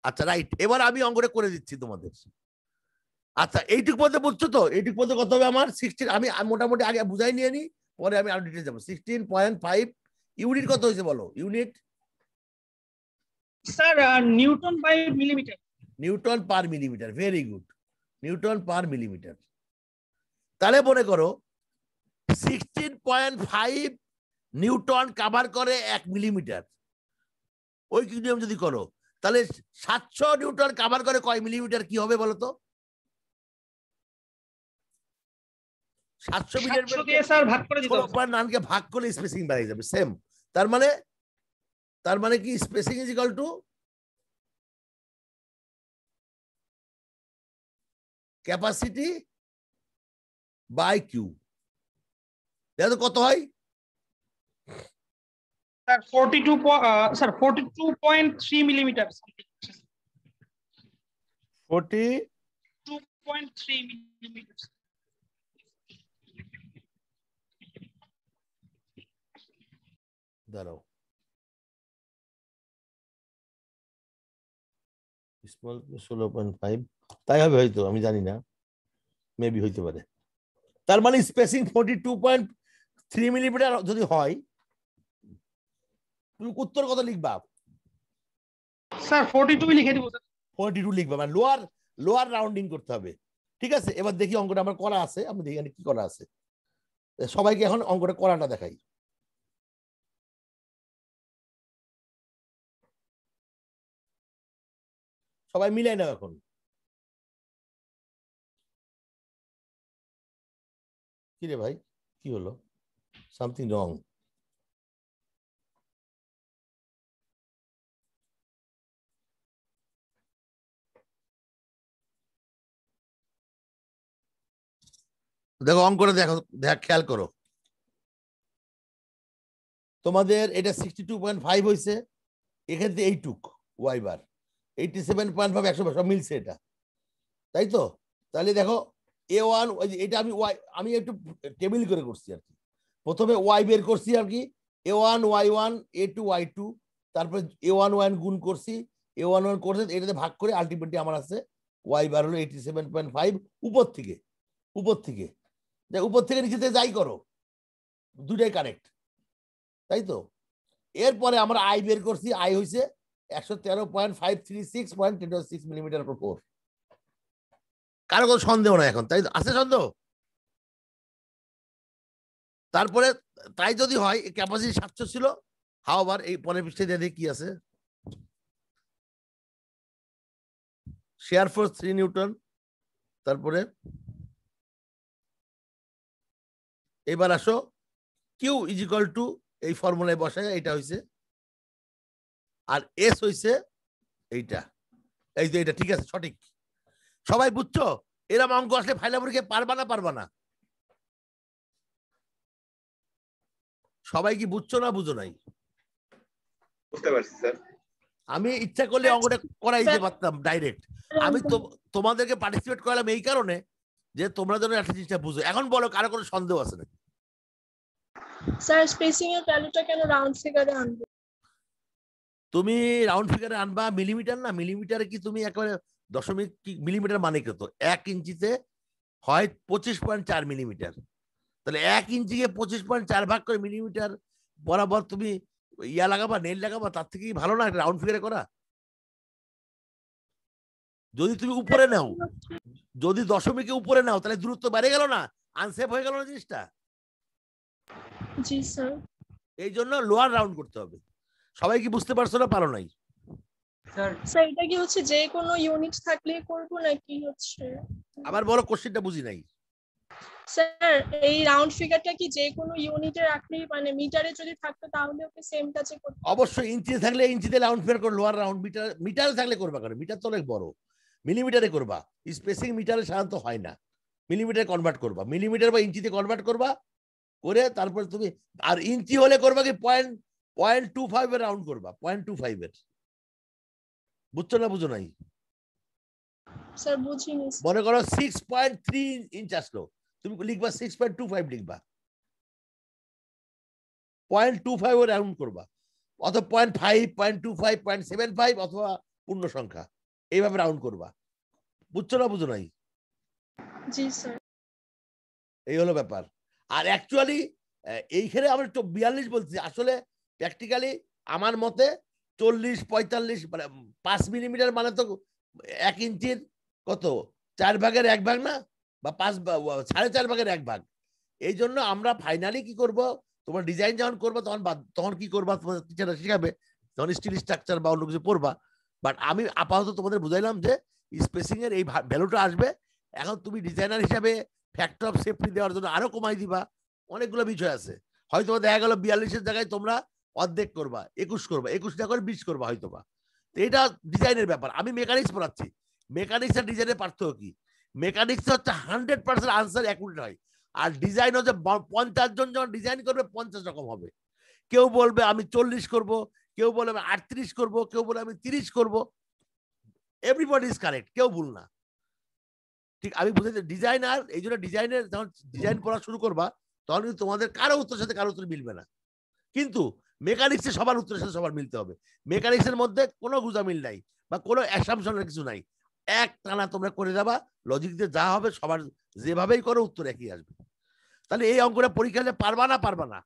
আচ্ছা রাইট, এবার আমি অঙ্কটা করে দিচ্ছি তোমাদের। আচ্ছা এইটুক পর্যন্ত বুঝছো তো? এইটুক পর্যন্ত কত হবে আমার? 16। আমি মোটামুটি আগে বুঝাই নিয়ে নি, পরে আমি আরো ডিটেইলস যাবো। 16.5 ইউনিট কত হয়েছে বলো? Unit sir newton by millimetre. Newton per millimetre. Very good, newton per millimetre. তাহলে মনে করো 16.5 নিউটন কভার করে 1 মিলিমিটার। ওই নিয়ম যদি করো তাহলে 700 নিউটন কভার করে কয় মিলিমিটার? কি হবে বলো তো? 700 মিলিমিটার দিয়ে স্যার ভাগ করে দিতে হবে। 16.9 ভাগ করলে স্পেসিং বেরিয়ে যাবে সেম। তার মানে কি spacing is equal to capacity by Q. দেখো কত হয়? Sir 42.3 millimetre. 42.3 মিলিমিটার। দাঁড়াও, স্মল 16.5 তাই হবে হয়তো, আমি জানি না, মেবি হইতে পারে। তার মানে স্পেসিং 42.3 মিলিমিটার যদি হয়, তুমি উত্তর কত লিখবা? স্যার 42 লিখে দিব স্যার। 42 লিখবা, মানে লোয়ার রাউন্ডিং করতে হবে। ঠিক আছে, এবার দেখি অঙ্কটা আমার করা আছে, আমি দেখি এখানে কি করা আছে। সবাইকে এখন অঙ্কটা করাটা দেখাই। সবাই মিলাই নাও এখন। কি রে ভাই, কি হলো? Something wrong. দেখো অঙ্কটা দেখো, খেয়াল করো। তোমাদের এটা 62.5 হয়েছে, এখান থেকে এইটুক ওয়াই বার 87.5 100 সব মিলছে এটা, তাই তো? তাহলে দেখো A1, এটা আমি একটু টেবিল করে করছি আর কি। প্রথমে ওয়াই বের করছি আর কি, A1 Y1 A2 Y2, তারপরে A1 Y গুণ করছি, A1 1 করছে, এটাতে ভাগ করে আলটিমেটলি আমার আছে ওয়াই বার হলো 87.5। উপর থেকে নিচেতে যাই করো, দুটাই কারেক্ট, তাই তো? এরপরে আমরা আই বের করছি, আই হয়েছে 113.536.106 মিলিমিটার per 4। কারো কোনো সন্দেহ নাই এখন, তাই আছে সন্দেহ? তারপরে তাই যদি হয়, ক্যাপাসিটি 700 ছিল। হাওয়ার এই পরের পৃষ্ঠে দেখি কি আছে। Share force 3 Newton. তারপরে এবার আসো, কিউ ইজ ইকুয়াল টু, এই ফর্মুলায় বসায়, এটা হয়েছে, আর এস হয়েছে এইটা। এই যে এটা ঠিক আছে, সঠিক। সবাই বুঝছো? এরকম অঙ্ক আসলে ফাইলা পরীক্ষা পারবা না? সবাই কি বুঝছো না বুঝো নাই? বুঝতে পারছি স্যার। আমি ইচ্ছা করলে অঙ্কটা করাই দিতে পারতাম ডাইরেক্ট। আমি তো তোমাদেরকে পার্টিসিপেট করালাম এই কারণে যে তোমরা যেন একটা জিনিসটা বুঝো। এখন বলো কারো কোনো সন্দেহ আছে নাকি? স্যার স্পেসিং এর ভ্যালুটা কেন রাউন্ড ফিগারে আনবো? তুমি রাউন্ড ফিগারে আনবা মিলিমিটার না, মিলিমিটারে কি তুমি একেবারে দশমিক মিলিমিটার মানে কত? 1 ইঞ্চিতে হয় 25.4 মিলিমিটার। তাহলে 1 ইঞ্চিকে 25.4 ভাগ করে মিলিমিটার বরাবর তুমি ইয়া লাগাবা, নেল লাগাবা, তার থেকে ভালো না রাউন্ড ফিগারে করা? যদি তুমি উপরে নাও, যদি দশমিকে উপরে নাও তাহলে দূরত্ব বেড়ে গেল না, আনসেফ হয়ে গেল না জিনিসটা। জি স্যার। এই জন্য লোয়ার রাউন্ড করতে হবে। সবাই কি বুঝতে পারছো না পারো নাই? স্যার স্যার এটা কি হচ্ছে যে কোনো ইউনিট থাকলে করব নাকি হচ্ছে? আবার বলো, কোশ্চেনটা বুঝি নাই। স্যার এই রাউন্ড ফিগারটা কি যে কোনো ইউনিটে রাখলে মানে মিটারে যদি থাকতো তাহলে ওকে সেম টাচে করতে? অবশ্যই ইঞ্চিতে থাকলে ইঞ্চিতে রাউন্ড ফিগার করো, লোয়ার রাউন্ড মিটারে থাকলে করবা কেন? মিটার তো অনেক বড়, মিলিমিটারে করবা। স্পেসিং মিটারে সাধারণত হয় না, মিলিমিটারে কনভার্ট করবা, মিলিমিটার বা ইঞ্চিতে কনভার্ট করবা করে তারপরে তুমি আর ইঞ্চি হলে করবা কি 0.25 এর রাউন্ড করবা, 0.25 এর। বুঝছো না বুঝো নাই? স্যার বুঝিনি। মনে করো 6.3 ইঞ্চ আসলো, তুমি লিখবা 6.25 লিখবা, 0.25 এর রাউন্ড করবা, অথবা 0.5, 0.25, 0.75 অথবা পূর্ণ সংখ্যা, এইভাবে রাউন্ড করবা। বুঝছো না বুঝো নাই? জি স্যার। এই হলো ব্যাপার। আর অ্যাকচুয়ালি এইখানে আমরা 42 বলছি, আসলে প্র্যাকটিক্যালি আমার মতে 40-45 মানে 5 মিলিমিটার মানে তো 1 ইঞ্চির কত 4 ভাগের 1 ভাগ না, বা 4.5 ভাগের 1 ভাগ। এই জন্য আমরা ফাইনালি কি করব, তোমার ডিজাইন যখন করবো তখন কি করবা, তোমাদের টিচাররা শিখাবে, তখন স্টিল স্ট্রাকচার বা অন্য কিছু পড়বা। বাট আমি আপাতত তোমাদের বুঝাইলাম যে স্পেসিং এর এই ভ্যালুটা আসবে। এখন তুমি ডিজাইনার হিসাবে ফ্যাক্টর অফ সেফটি দেওয়ার জন্য আরো কমাই দিবা, অনেকগুলো বিষয় আছে। হয়তো দেখা গেল 42-এর জায়গায় তোমরা অর্ধেক করবা, 21 করবা, 21 না করে 20 করবা হয়তোবা। তো এটা ডিজাইনের ব্যাপার। আমি মেকানিক্স পড়াচ্ছি, মেকানিক্স আর ডিজাইনের পার্থক্য কি? মেকানিক্স হচ্ছে 100% আনসার অ্যাকুরেট হয়, আর ডিজাইন হচ্ছে 50 জন যখন ডিজাইন করবে 50 রকম হবে। কেউ বলবে আমি 40 করব, কেউ বলবে আমি 38 করব, কেউ বলবে আমি 30 করব। এভরিবডি ইজ কারেক্ট, কেউ ভুল না। ঠিক আমি বুঝেছি ডিজাইনার, এই জন্য ডিজাইনের যখন ডিজাইন পড়া শুরু করবা তখন কিন্তু তোমাদের কারো উত্তরের সাথে কারো উত্তর মিলবে না। কিন্তু মেকানিক্সে সবার উত্তরের সাথে সবার মিলতে হবে। মেকানিক্সের মধ্যে কোনো গুজামিল নাই বা কোনো অ্যাসাম্পশনের কিছু নাই, এক টানা তোমরা করে যাবা, লজিক দিয়ে যা হবে সবার যেভাবেই করো উত্তর একই আসবে। তাহলে এই অঙ্কটা পরীক্ষা দিলে পারবা না পারবা না?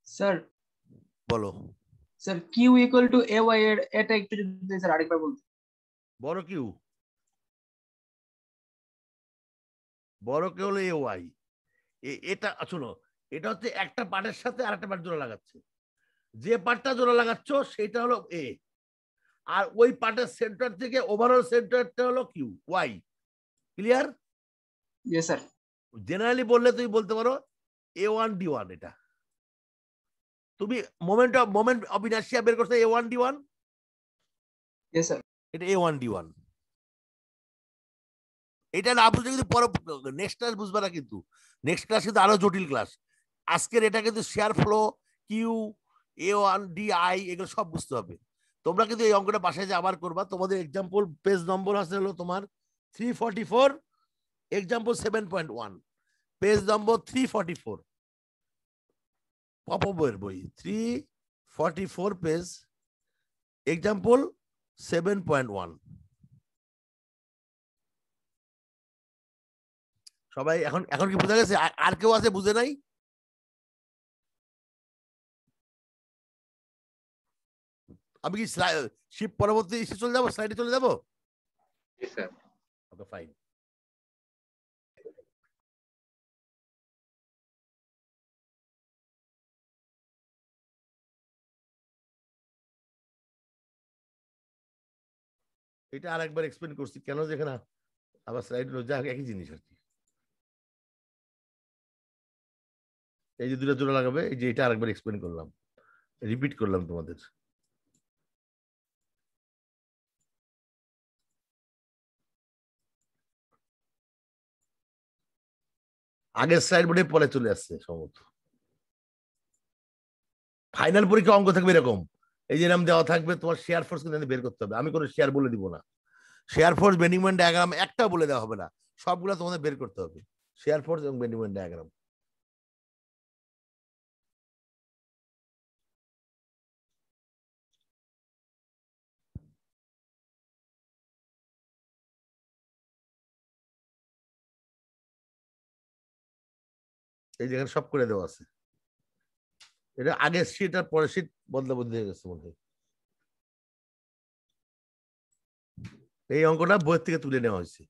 স্যার বলো। Sir Q equal to A Y এর এটা একটু যদি স্যার আরেকবার বলতে। বড় কিউ, বড় কিউ হলো এ ওয়াই। এটা শোনো, এটা হচ্ছে একটা পার্টের সাথে আরেকটা পার্ট জোড়া লাগাচ্ছে, যে পার্টটা জোড়া লাগাচ্ছ সেটা হলো এ, আর ওই পার্টের সেন্টার থেকে ওভারঅল সেন্টারটা হলো Q Y. Clear? Yes sir. Generally বললে তুমি বলতে পারো A1D1। এটা তুমি মোমেন্ট অফ ইনার্শিয়া বের করতে A1D1। Yes sir. এটা A1D1। এটা না বুঝলে কিন্তু পরে নেক্সট ক্লাস বুঝবে না, কিন্তু নেক্সট ক্লাস কিন্তু আরো জটিল ক্লাস। আজকের এটা কিন্তু শেয়ার ফ্লো, কিউ, A1DI এগুলো সব বুঝতে হবে। তোমরা কিন্তু এই অঙ্কটা বাসায় যে আবার করবা। তোমাদের এক্সাম্পল পেজ নম্বর আছে হলো তোমার 344, এক্সাম্পল 7.1, পেজ নম্বর 344, পপবের বই 344 পেজ, এক্সাম্পল 7.1। সবাই এখন এখন কি বুঝা গেছে? আর কেউ আছে বুঝে নাই? আমি কি শিপ পরবর্তী ইস্যু চলে যাবো, স্লাইডে চলে যাবো? Okay fine. এটা আরেকবার এক্সপ্লেন করছি কেন, যেখানে আবার স্লাইড যা একই জিনিস আর কি। এই যে দুটো জোড়া লাগাবে, এই যে এটা আরেকবার এক্সপ্লেন করলাম, রিপিট করলাম তোমাদের। আগের স্লাইড বোর্ডে পরে চলে আসছে সম্ভবত। ফাইনাল পরীক্ষা অঙ্ক থাকবে এরকম, এই যে নাম দেওয়া থাকবে, তোমার শেয়ার ফোর্স কিন্তু বের করতে হবে। আমি কোনো শেয়ার বলে দিব না, শেয়ার ফোর্স বেন্ডিংম্যান ডায়াগ্রাম একটা বলে দেওয়া হবে না, সবগুলো তোমাদের বের করতে হবে, শেয়ার ফোর্স এবং বেন্ডিংম্যান ডায়াগ্রাম। এই যেখানে সব করে দেওয়া আছে, এটা আগের শীট আর পরের শীট বদলা বদলি হয়ে গেছে মনে হয়। এই অঙ্কটা বইয়ের থেকে তুলে নেওয়া হয়েছে।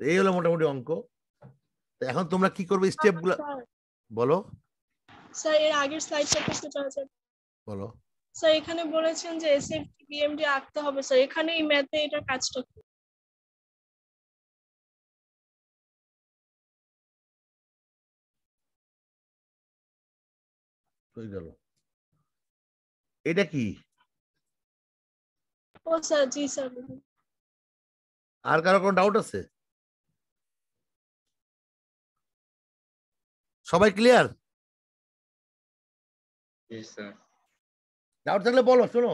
এই হলো মোটামুটি অঙ্ক। এখন তোমরা কি করবে স্টেপ গুলো বলো। স্যার এর আগের স্লাইডটা একটু চলে যাবে। বলো স্যার এখানে বলেছেন যে এসএফটি বিএমডি আঁকতে হবে স্যার, এখানে এই ম্যাথে এটা কাজটা কি? হয়ে গেল। এটা কি? ও স্যার জি স্যার। আর কারো কোনো ডাউট আছে? সবাই ক্লিয়ার? ডাউট থাকলে বলো। শোনো,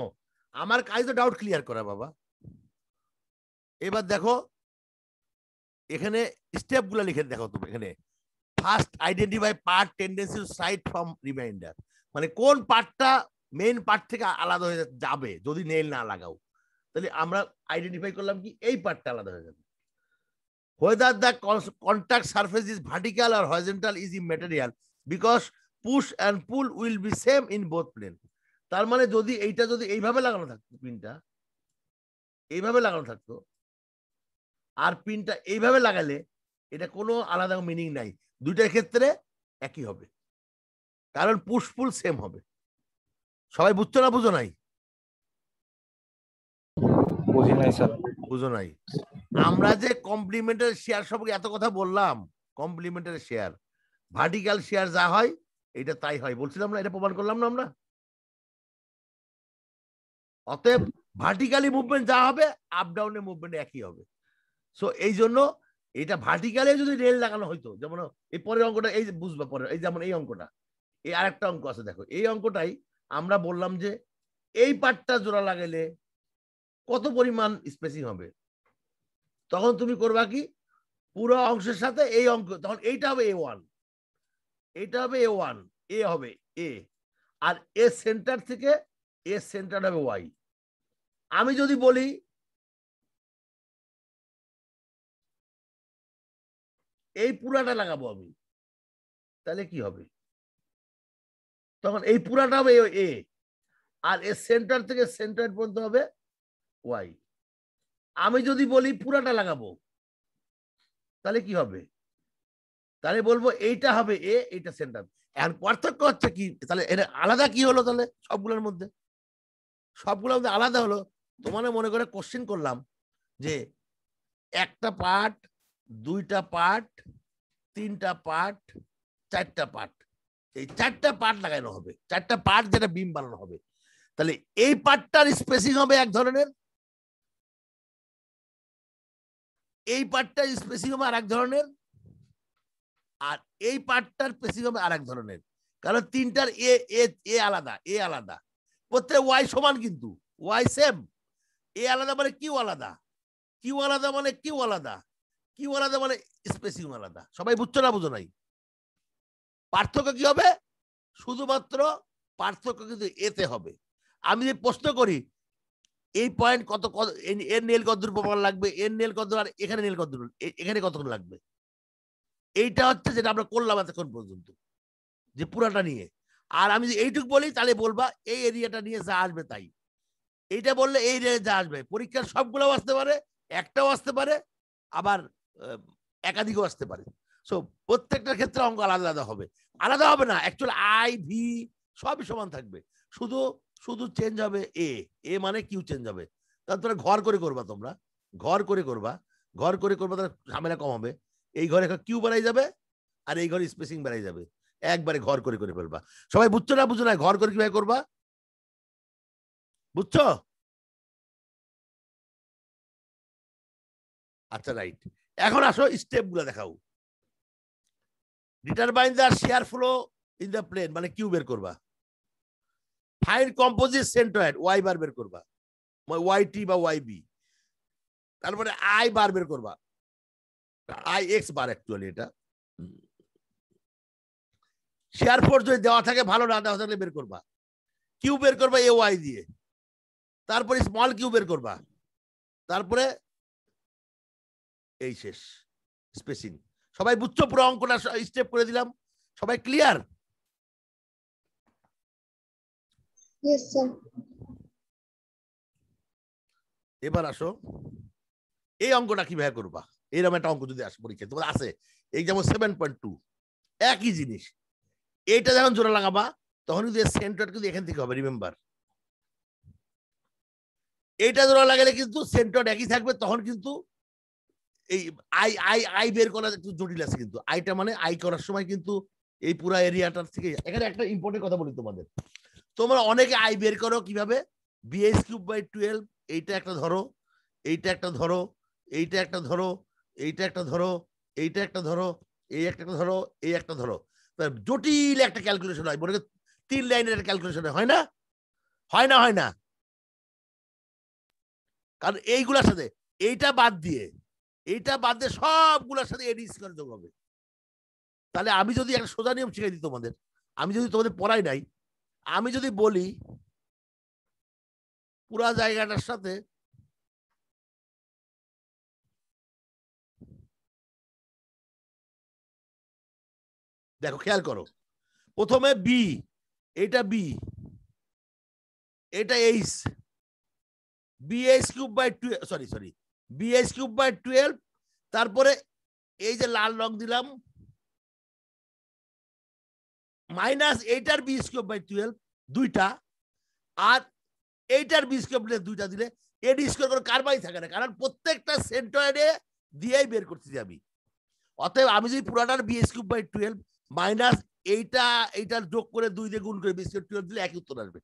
আমার কাজ তো ডাউট ক্লিয়ার করা বাবা। এবার দেখো এখানে স্টেপ গুলো লিখে দেখো তুমি। এখানে first identify part tendency two side from reminder, মানে কোন পার্টটা মেইন পার্ট থেকে আলাদা হয়ে যাবে যদি নেল না লাগাও। তাহলে আমরা আইডেন্টিফাই করলাম কি এই পার্টটা আলাদা হয়ে যাবে। whether the contact surface is vertical or horizontal is immaterial because push and pull will be same in both plane. তার মানে যদি এইটা যদি এইভাবে লাগানো থাকতো, পিনটা এইভাবে লাগানো থাকতো আর পিনটা এইভাবে লাগালে এটা কোনো আলাদা মিনিং নাই, দুইটার ক্ষেত্রে একই হবে, কারণ পুশ পুল সেম হবে। সবাই বুঝছো না বুঝো নাই? বুঝি নাই স্যার। বুঝো নাই? আমরা যে কমপ্লিমেন্টারি শেয়ার সম্পর্কে এত কথা বললাম, কমপ্লিমেন্টারি শেয়ার ভার্টিক্যাল শেয়ার যা হয় এটা তাই হয় বলছিলাম না, এটা প্রমাণ করলাম না আমরা। অতএব ভার্টিক্যালি মুভমেন্ট যা হবে আপ ডাউনের মুভমেন্ট একই হবে। সো এই জন্য এটা ভার্টিক্যালে যদি রেল লাগানো হইতো, যেমন এই পরের অঙ্কটা এই যে বুঝবা পরে, এই যেমন এই অঙ্কটা, এই আরেকটা অঙ্ক আছে দেখো, এই অঙ্কটাই আমরা বললাম যে এই পার্টটা জোড়া লাগাইলে কত পরিমাণ স্পেসিং হবে। তখন তুমি করবা কি পুরো অংশের সাথে এই অঙ্ক, তখন এইটা হবে A1, এইটা হবে A1, এ হবে এ, আর এ সেন্টার থেকে এ সেন্টার হবে ওয়াই। আমি যদি বলি এই পুরাটা লাগাবো আমি, তাহলে কি হবে? তখন এই পুরাটা হবে এ, আর এর সেন্টার থেকে সেন্টার পর্যন্ত হবে ওয়াই। আমি যদি বলি পুরাটা লাগাবো তাহলে কি হবে? তাহলে বলবো এইটা হবে এ, এইটা সেন্টার। এখন পার্থক্য হচ্ছে কি, তাহলে এটা আলাদা কি হলো? তাহলে সবগুলোর মধ্যে আলাদা হলো। তোমার মনে করে কোশ্চেন করলাম যে একটা পার্ট, দুইটা পার্ট, তিনটা পার্ট, চারটা পার্ট, এই চারটা পার্ট লাগানো হবে, চারটা পার্ট যেটা বিম বানানো হবে। তাহলে এই পার্টটার স্পেসিং হবে এক ধরনের, এই পার্টটার স্পেসিং হবে আর এক ধরনের, আর এই পার্টটার স্পেসিং হবে আর এক ধরনের। কারণ তিনটার এ আলাদা, এ আলাদা, প্রত্যেক ওয়াই সমান কিন্তু ওয়াই সেম। এ আলাদা মানে কিউ আলাদা, কিউ আলাদা মানে কিউ আলাদা, কিউ আলাদা মানে স্পেসিং আলাদা। সবাই বুঝছো না বুঝো নাই? পার্থক্য কি হবে? শুধুমাত্র পার্থক্য কিন্তু এতে হবে। আমি যে প্রশ্ন করি এই পয়েন্ট কত, এর নেল কত দূর প্রমাণ লাগবে, এর নেল কত দূর, আর এখানে নেল কত দূর, এখানে কতক্ষণ লাগবে, এইটা হচ্ছে যেটা আমরা করলাম এতক্ষণ পর্যন্ত যে পুরাটা নিয়ে। আর আমি যদি এইটুকু বলি তাহলে বলবা এই এরিয়াটা নিয়ে যা আসবে তাই, এইটা বললে এই এরিয়া যা আসবে। পরীক্ষার সবগুলোও আসতে পারে, একটাও আসতে পারে, আবার একাধিকও আসতে পারে। সো প্রত্যেকটার ক্ষেত্রে অঙ্ক আলাদা আলাদা হবে। আলাদা হবে না, অ্যাকচুয়ালি আই ভি সবই সমান থাকবে, শুধু শুধু চেঞ্জ হবে এ, এ মানে কিউ চেঞ্জ হবে। তাহলে তোমরা ঘর করে করবা, তোমরা ঘর করে করবা, ঘর করে করবা, তাহলে ঝামেলা কম হবে। এই ঘরে কিউ বাড়াই যাবে আর এই ঘরে স্পেসিং বাড়াই যাবে, একবারে ঘর করে করে ফেলবা। সবাই বুঝছো না বুঝো না? ঘর করে কিভাবে করবা বুঝছো? আচ্ছা রাইট। এখন আসো স্টেপ গুলো দেখাও। Determine the shear flow in the plane, মানে কিউ বের করবা। Find composite centroid Y bar বের করবা, ওয়াই টি বা ওয়াই বি। তারপরে আই বার বের করবা, আই এক্স বার অ্যাকচুয়ালি এটা। শেয়ার ফোর্স যদি দেওয়া থাকে ভালো, না দেওয়া থাকলে বের করবা। কিউ বের করবা এ ওয়াই দিয়ে, তারপরে স্মল কিউ বের করবা, তারপরে এই শেষ স্পেসিং। সবাই বুঝছো? পুরো অঙ্কটা স্টেপ করে দিলাম, সবাই ক্লিয়ার? Yes, sir. এবার আসো এই অঙ্কটা কিভাবে করবা। এইরকম একটা অঙ্ক যদি আসে পরীক্ষায়, তোমার আছে এই যেমন 7.2, একই জিনিস। এইটা যখন জোড়া লাগাবা তখন কিন্তু সেন্টার কিন্তু এখান থেকে হবে, রিমেম্বার। এইটা জোড়া লাগালে কিন্তু সেন্টার একই থাকবে, তখন কিন্তু এই আই আই আই বের করা একটু জটিল আছে। কিন্তু আইটা মানে আই করার সময় কিন্তু এই পুরো এরিয়াটার থেকে। এখানে একটা ইম্পর্টেন্ট কথা বলি তোমাদের, তোমরা অনেকে আই বের করো কিভাবে, বিএস কিউব বাই 12, এইটা একটা ধরো, এইটা একটা ধরো, এইটা একটা ধরো, এইটা একটা ধরো, এইটা একটা ধরো, এই একটা ধরো, এই একটা ধরো। জটিল একটা ক্যালকুলেশন হয়, মনে 3 লাইনের একটা ক্যালকুলেশন হয় না? হয় না? হয় না? কারণ এইগুলার সাথে এইটা বাদ দিয়ে, এইটা বাদ দিয়ে সবগুলোর সাথে এডি স্কয়ার যোগ হবে। তাহলে আমি যদি একটা সোজা নিয়ম শিখাই দিই তোমাদের, আমি যদি তোমাদের পড়াই নাই, আমি যদি বলি পুরা জায়গাটার সাথে দেখো, খেয়াল করো, প্রথমে বি, এটা বি, এটা H, BS cube by 12, sorry BS cube by 12, তারপরে এই যে লাল রং দিলাম মাইনাস এইটার বি স্কোয়ার বাই 12 দুইটা, আর এইটার বি স্কোয়ার দুইটা দিলে এডি স্কোয়ার করে কারবাই থাকে না, কারণ প্রত্যেকটা সেন্টয়েডে দিয়েই বের করতেছি আমি। অতএব আমি যদি পুরাটার বি কিউব বাই 12 মাইনাস এইটার যোগ করে 2 দিয়ে গুণ করে বি স্কোয়ার 12 দিলে একই উত্তর আসবে।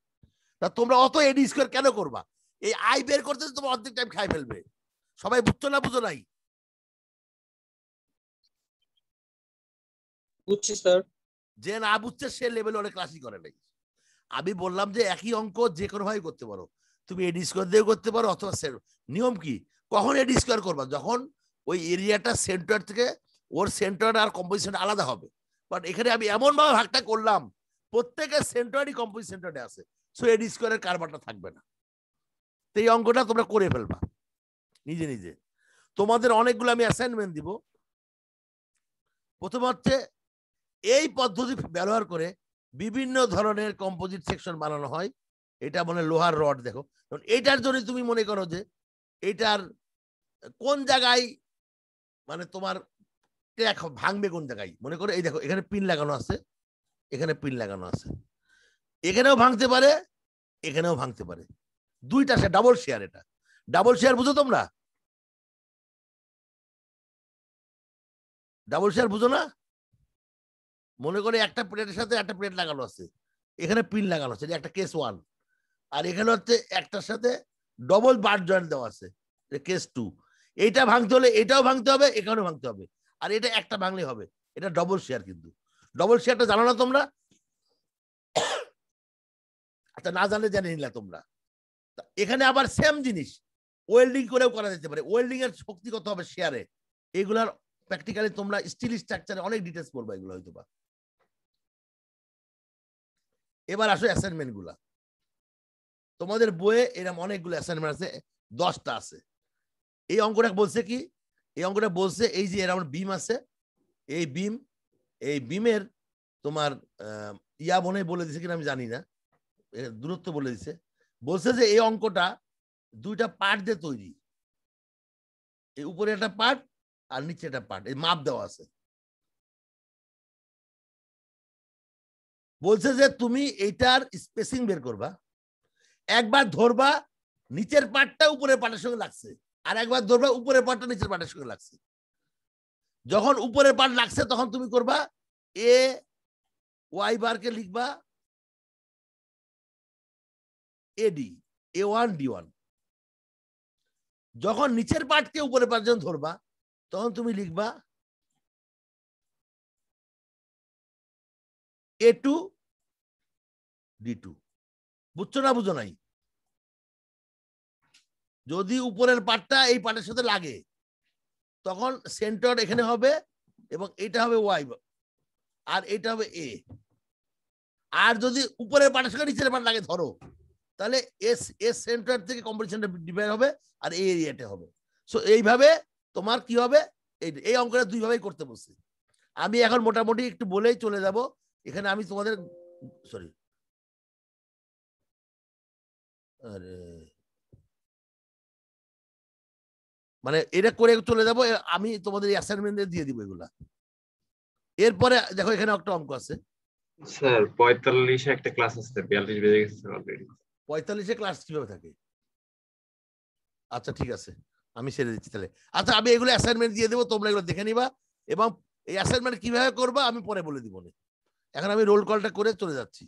তা তোমরা অত এডি স্কোয়ার কেন করবা? এই আই বের করতে তোমরা অর্ধেক টাইম খাই ফেলবে। সবাই বুঝছো না বুঝো নাই? বুঝছি স্যার। যে না বুঝছে সে লেভেলে অনেক ক্লাসই করে নাই। আমি বললাম যে একই অঙ্ক যে কোনো ভাবে করতে পারো, তুমি এডি স্কোয়ার দিয়েও করতে পারো, অথবা নিয়ম কি, কখন এডি স্কোয়ার করবা? যখন ওই এরিয়াটা সেন্টার থেকে ওর সেন্টার আর কম্পোজিশন আলাদা হবে। বাট এখানে আমি এমন ভাবে ভাগটা করলাম প্রত্যেকের সেন্টারই কম্পোজিট সেন্টারে আছে, সো এডি স্কোয়ারের কারবারটা থাকবে না। তো এই অঙ্কটা তোমরা করে ফেলবা নিজে নিজে। তোমাদের অনেকগুলো আমি অ্যাসাইনমেন্ট দিব। প্রথম হচ্ছে এই পদ্ধতি ব্যবহার করে বিভিন্ন ধরনের কম্পোজিট সেকশন বানানো হয়। এটা মানে লোহার রড, দেখো এটার জন্য তুমি মনে করো যে এটার কোন জায়গায় মানে তোমার ভাঙবে, কোন জায়গায় মনে করো, এই দেখো এখানে পিন লাগানো আছে, এখানে পিন লাগানো আছে, এখানেও ভাঙতে পারে, এখানেও ভাঙতে পারে। দুইটা সে ডাবল শেয়ার, এটা ডাবল শেয়ার বুঝো তোমরা? ডাবল শেয়ার বুঝো না? মনে করে একটা প্লেটের সাথে একটা প্লেট লাগানো আছে, এখানে পিন লাগানো আছে, একটা কেস 1, আর এখানে হচ্ছে একটার সাথে ডবল বার জয়েন্ট দেওয়া আছে, কেস 2। এইটা ভাঙতে হলে এটাও ভাঙতে হবে, এখানেও ভাঙতে হবে, আর এটা একটা ভাঙলে হবে। এটা ডবল শেয়ার। কিন্তু ডবল শেয়ারটা জানো না তোমরা? আচ্ছা, না জানলে জেনে নিলা তোমরা। এখানে আবার সেম জিনিস ওয়েল্ডিং করেও করা যেতে পারে। ওয়েল্ডিং এর শক্তি কত হবে শেয়ারে, এগুলার প্র্যাকটিক্যালি তোমরা স্টিল স্ট্রাকচারে অনেক ডিটেলস পড়বা, এগুলো হয়তো বা। এবার আসো অ্যাসাইনমেন্ট গুলা। তোমাদের বইয়ে এরকম অনেকগুলো অ্যাসাইনমেন্ট আছে, 10টা আছে। এই অঙ্কটা বলছে কি, এই অঙ্কটা বলছে এই যে এরকম বিম আছে, এই বিমের তোমার ইয়া মনে বলে দিছে কিনা আমি জানি না, দূরত্ব বলে দিছে। বলছে যে এই অঙ্কটা দুইটা পার্ট দিয়ে তৈরি, এই উপরে একটা পার্ট আর নিচে একটা পার্ট, এই মাপ দেওয়া আছে। বলছে যে তুমি এইটার স্পেসিং বের করবা, একবার ধরবা নিচের পার্টটা উপরের পার্টের সঙ্গে লাগছে, আর একবার ধরবা উপরের পার্টটা নিচের পার্টের সঙ্গে লাগছে। যখন উপরের পার্ট লাগছে তখন তুমি করবা এ ওয়াই বারকে লিখবা এডি, A1 D1। যখন নিচের পার্টকে উপরের পার্ট যখন ধরবা তখন তুমি লিখবা A2 D2। বুঝছো না বুঝো নাই? যদি উপরের পার্টটা এই পার্টের সাথে লাগে তখন সেন্টার এখানে হবে এবং এটা হবে ওয়াই আর এটা হবে এ। আর যদি উপরের পার্টের সাথে নিচের পার্ট লাগে ধরো, তাহলে এস এস সেন্টার থেকে কম্পিটিশনটা ডিভাইড হবে আর এই এরিয়াটা হবে। সো এইভাবে তোমার কি হবে, এই অঙ্কটা দুইভাবেই করতে বলছি। আমি এখন মোটামুটি একটু বলেই চলে যাব। এখানে আমি তোমাদের সরি আরে মানে এটা করে চলে যাব, আমি তোমাদের অ্যাসাইনমেন্ট দিয়ে দিব এগুলা। এরপরে দেখো এখানে একটা অঙ্ক আছে স্যার 45 একটা ক্লাস আছে, 42 বেজে গেছে স্যার অলরেডি। 45-এ ক্লাস কিভাবে থাকে? আচ্ছা ঠিক আছে, আমি ছেড়ে দিচ্ছি তাহলে। আচ্ছা আমি এগুলো অ্যাসাইনমেন্ট দিয়ে দেবো, তোমরা এগুলো দেখে নিবা এবং এই অ্যাসাইনমেন্ট কিভাবে করবা আমি পরে বলে দিব। এখন আমি রোল কলটা করে চলে যাচ্ছি।